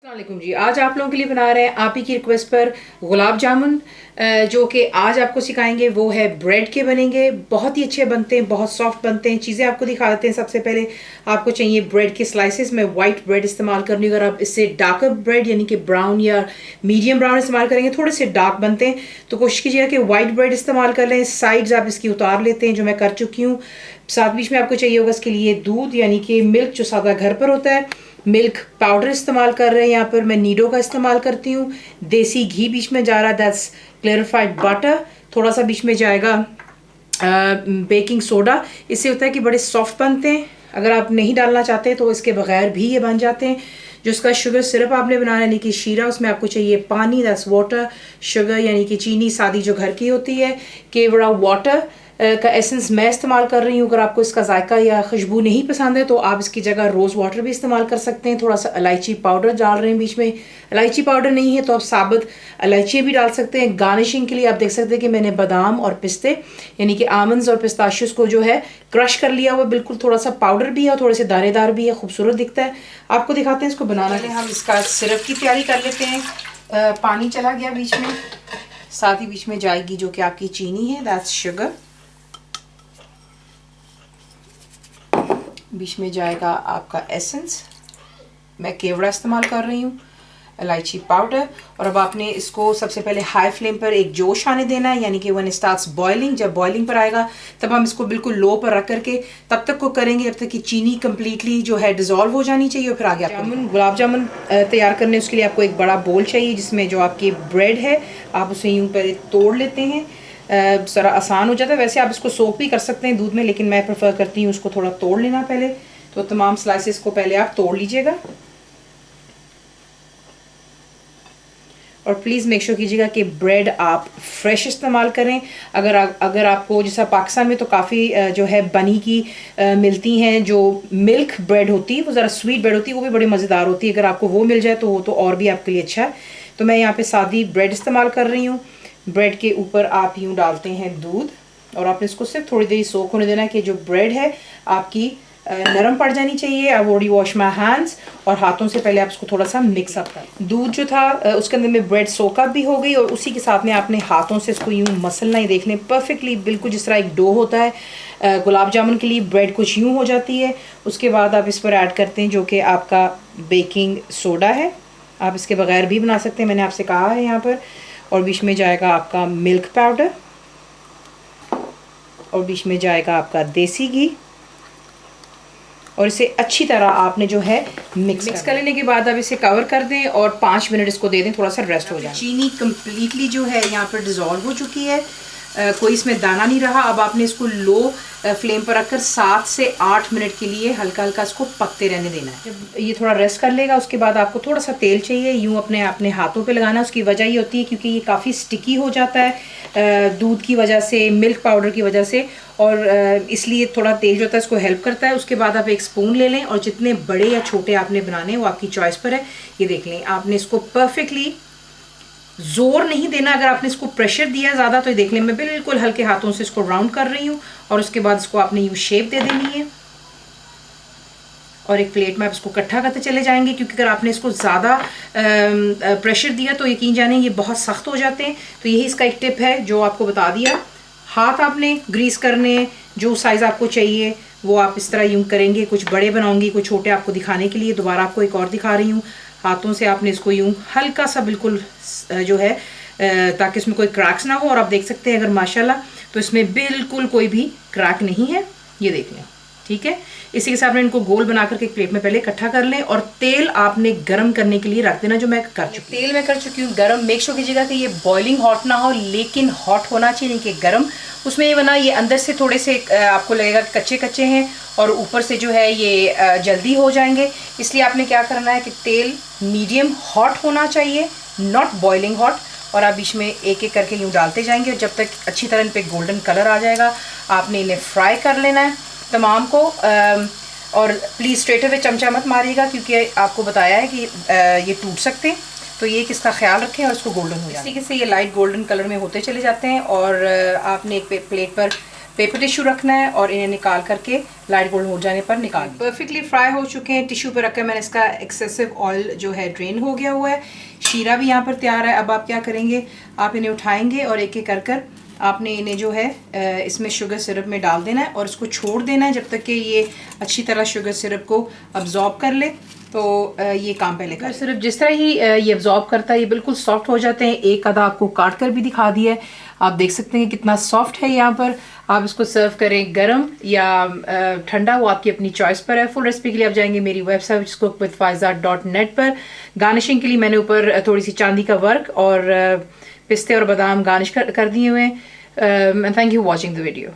अस्सलामुअलैकुम जी। आज आप लोगों के लिए बना रहे हैं आप ही की रिक्वेस्ट पर गुलाब जामुन, जो कि आज आपको सिखाएंगे वो है ब्रेड के बनेंगे। बहुत ही अच्छे बनते हैं, बहुत सॉफ्ट बनते हैं। चीज़ें आपको दिखा देते हैं। सबसे पहले आपको चाहिए ब्रेड के स्लाइसेस में वाइट ब्रेड इस्तेमाल करनी। अगर आप इससे डार्कर ब्रेड यानी कि ब्राउन या मीडियम ब्राउन इस्तेमाल करेंगे थोड़े से डार्क बनते हैं, तो कोशिश कीजिएगा कि वाइट ब्रेड इस्तेमाल कर लें। साइड्स आप इसकी उतार लेते हैं, जो मैं कर चुकी हूँ। साथ बीच में आपको चाहिए होगा इसके लिए दूध यानी कि मिल्क, जो सादा घर पर होता है। मिल्क पाउडर इस्तेमाल कर रहे हैं, यहाँ पर मैं नीडो का इस्तेमाल करती हूँ। देसी घी बीच में जा रहा है, दैट्स क्लेरिफाइड बटर। थोड़ा सा बीच में जाएगा बेकिंग सोडा। इससे होता है कि बड़े सॉफ्ट बनते हैं। अगर आप नहीं डालना चाहते तो इसके बगैर भी ये बन जाते हैं। जो इसका शुगर सिरप आपने बनाना यानी कि शीरा, उसमें आपको चाहिए पानी, दैट्स वाटर। शुगर यानी कि चीनी सादी जो घर की होती है। केवड़ा वाटर का एसेंस मैं इस्तेमाल कर रही हूँ। अगर आपको इसका जायका या खुशबू नहीं पसंद है तो आप इसकी जगह रोज़ वाटर भी इस्तेमाल कर सकते हैं। थोड़ा सा इलायची पाउडर डाल रहे हैं बीच में। इलायची पाउडर नहीं है तो आप साबुत इलायची भी डाल सकते हैं। गार्निशिंग के लिए आप देख सकते हैं कि मैंने बादाम और पिस्ते यानी कि आमंड्स और पिस्ताशियोस को जो है क्रश कर लिया हुआ। बिल्कुल थोड़ा सा पाउडर भी है और थोड़े से दानेदार भी है, खूबसूरत दिखता है। आपको दिखाते हैं इसको बनाना। हम इसका सिरप की तैयारी कर लेते हैं। पानी चला गया बीच में, साथ ही बीच में जाएगी जो कि आपकी चीनी है, दैट्स शुगर। बीच में जाएगा आपका एसेंस, मैं केवड़ा इस्तेमाल कर रही हूँ, इलायची पाउडर। और अब आपने इसको सबसे पहले हाई फ्लेम पर एक जोश आने देना है, यानी कि व्हेन इट स्टार्ट्स बॉइलिंग। जब बॉइलिंग पर आएगा तब हम इसको बिल्कुल लो पर रख करके तब तक को करेंगे जब तक कि चीनी कम्प्लीटली जो है डिजोल्व हो जानी चाहिए। और फिर आगे जामुन, गुलाब जामुन तैयार करने उसके लिए आपको एक बड़ा बोल चाहिए, जिसमें जो आपकी ब्रेड है आप उसे यूँ पहले तोड़ लेते हैं। ज़रा आसान हो जाता है। वैसे आप इसको सोक भी कर सकते हैं दूध में, लेकिन मैं प्रेफर करती हूँ उसको थोड़ा तोड़ लेना पहले। तो तमाम स्लाइसेस को पहले आप तोड़ लीजिएगा और प्लीज़ मेक श्योर कीजिएगा कि ब्रेड आप फ्रेश इस्तेमाल करें। अगर आपको, जैसा पाकिस्तान में तो काफ़ी जो है बनी की मिलती हैं, जो मिल्क ब्रेड होती है वो ज़रा स्वीट ब्रेड होती है, वो भी बड़ी मज़ेदार होती है। अगर आपको वो मिल जाए तो वो तो और भी आपके लिए अच्छा है। तो मैं यहाँ पे सादी ब्रेड इस्तेमाल कर रही हूँ। ब्रेड के ऊपर आप यूँ डालते हैं दूध और आपने इसको सिर्फ थोड़ी देर सोक होने देना है कि जो ब्रेड है आपकी नरम पड़ जानी चाहिए। I already wash my hands, और हाथों से पहले आप इसको थोड़ा सा मिक्स अप कर। दूध जो था उसके अंदर में ब्रेड सोक अप भी हो गई, और उसी के साथ में आपने हाथों से इसको यूँ मसलना ही, देख लें परफेक्टली बिल्कुल जिस तरह एक डो होता है गुलाब जामुन के लिए। ब्रेड कुछ यूँ हो जाती है। उसके बाद आप इस पर ऐड करते हैं जो कि आपका बेकिंग सोडा है। आप इसके बगैर भी बना सकते हैं, मैंने आपसे कहा है यहाँ पर। और बीच में जाएगा आपका मिल्क पाउडर, और बीच में जाएगा आपका देसी घी। और इसे अच्छी तरह आपने जो है मिक्स कर लेने के बाद अब इसे कवर कर दें और 5 मिनट इसको दे दें थोड़ा सा रेस्ट हो जाए। चीनी कम्प्लीटली जो है यहाँ पर डिज़ोल्व हो चुकी है, कोई इसमें दाना नहीं रहा। अब आपने इसको लो फ्लेम पर रखकर 7 से 8 मिनट के लिए हल्का हल्का इसको पकते रहने देना है। जब ये थोड़ा रेस्ट कर लेगा उसके बाद आपको थोड़ा सा तेल चाहिए, यूँ अपने अपने हाथों पे लगाना। उसकी वजह ये होती है क्योंकि ये काफ़ी स्टिकी हो जाता है दूध की वजह से, मिल्क पाउडर की वजह से, और इसलिए थोड़ा तेल जो होता है इसको हेल्प करता है। उसके बाद आप एक स्पून ले लें और जितने बड़े या छोटे आपने बनाने हैं वो आपकी चॉइस पर है। ये देख लें, आपने इसको परफेक्टली जोर नहीं देना। अगर आपने इसको प्रेशर दिया ज़्यादा तो ये देख लें मैं बिल्कुल हल्के हाथों से इसको राउंड कर रही हूँ, और उसके बाद इसको आपने यूँ शेप दे देनी है। और एक प्लेट में आप इसको इकट्ठा करते चले जाएंगे, क्योंकि अगर आपने इसको ज़्यादा प्रेशर दिया तो यकीन जाने ये बहुत सख्त हो जाते हैं। तो यही इसका एक टिप है जो आपको बता दिया। हाथ आपने ग्रीस करने, जो साइज़ आपको चाहिए वो आप इस तरह यूँ करेंगे। कुछ बड़े बनाऊंगी, कुछ छोटे आपको दिखाने के लिए दोबारा आपको एक और दिखा रही हूँ। हाथों से आपने इसको यूँ हल्का सा बिल्कुल जो है ताकि इसमें कोई क्रैक्स ना हो। और आप देख सकते हैं अगर माशाल्लाह तो इसमें बिल्कुल कोई भी क्रैक नहीं है, ये देख लें, ठीक है। इसी के साथ में इनको गोल बना करके एक प्लेट में पहले इकट्ठा कर लें, और तेल आपने गर्म करने के लिए रख देना, जो मैं कर चुकी हूँ। तेल मैं कर चुकी हूँ गर्म। मेक श्योर कीजिएगा कि ये बॉइलिंग हॉट ना हो, लेकिन हॉट होना चाहिए, नहीं कि गर्म। उसमें ये बना ये अंदर से थोड़े से आपको लगेगा कि कच्चे कच्चे हैं, और ऊपर से जो है ये जल्दी हो जाएंगे। इसलिए आपने क्या करना है कि तेल मीडियम हॉट होना चाहिए, नॉट बॉइलिंग हॉट। और आप बीच में एक एक करके यूँ डालते जाएंगे, और जब तक अच्छी तरह इन पर गोल्डन कलर आ जाएगा आपने इन्हें फ्राई कर लेना है तमाम को। और प्लीज़ स्ट्रेट अवे चमचा मत मारिएगा, क्योंकि आपको बताया है कि ये टूट सकते हैं। तो ये किसका ख्याल रखें और इसको गोल्डन हो जाए। इसी से ये लाइट गोल्डन कलर में होते चले जाते हैं। और आपने एक प्लेट पर पेपर टिश्यू रखना है और इन्हें निकाल करके लाइट गोल्ड हो जाने पर निकाल। परफेक्टली फ्राई हो चुके हैं। टिश्यू पर रखकर मैंने इसका एक्सेसिव ऑयल जो है ड्रेन हो गया हुआ है। शीरा भी यहाँ पर तैयार है। अब आप क्या करेंगे, आप इन्हें उठाएंगे और एक एक कर आपने इन्हें जो है इसमें शुगर सिरप में डाल देना है और इसको छोड़ देना है जब तक कि ये अच्छी तरह शुगर सिरप को अब्जॉर्ब कर ले। तो ये काम पहले कर। सिर्फ जिस तरह ही ये अब्जॉर्ब करता है ये बिल्कुल सॉफ्ट हो जाते हैं। एक आधा आपको काट कर भी दिखा दिया है, आप देख सकते हैं कितना सॉफ्ट है। यहाँ पर आप इसको सर्व करें गरम या ठंडा, वो आपकी अपनी चॉइस पर है। फुल रेसिपी के लिए आप जाएंगे मेरी वेबसाइट cookWithFaiza.net पर। गार्निशिंग के लिए मैंने ऊपर थोड़ी सी चांदी का वर्क और पिस्ते और बादाम गार्निश कर दिए हुए हैं। Thank you for watching the video.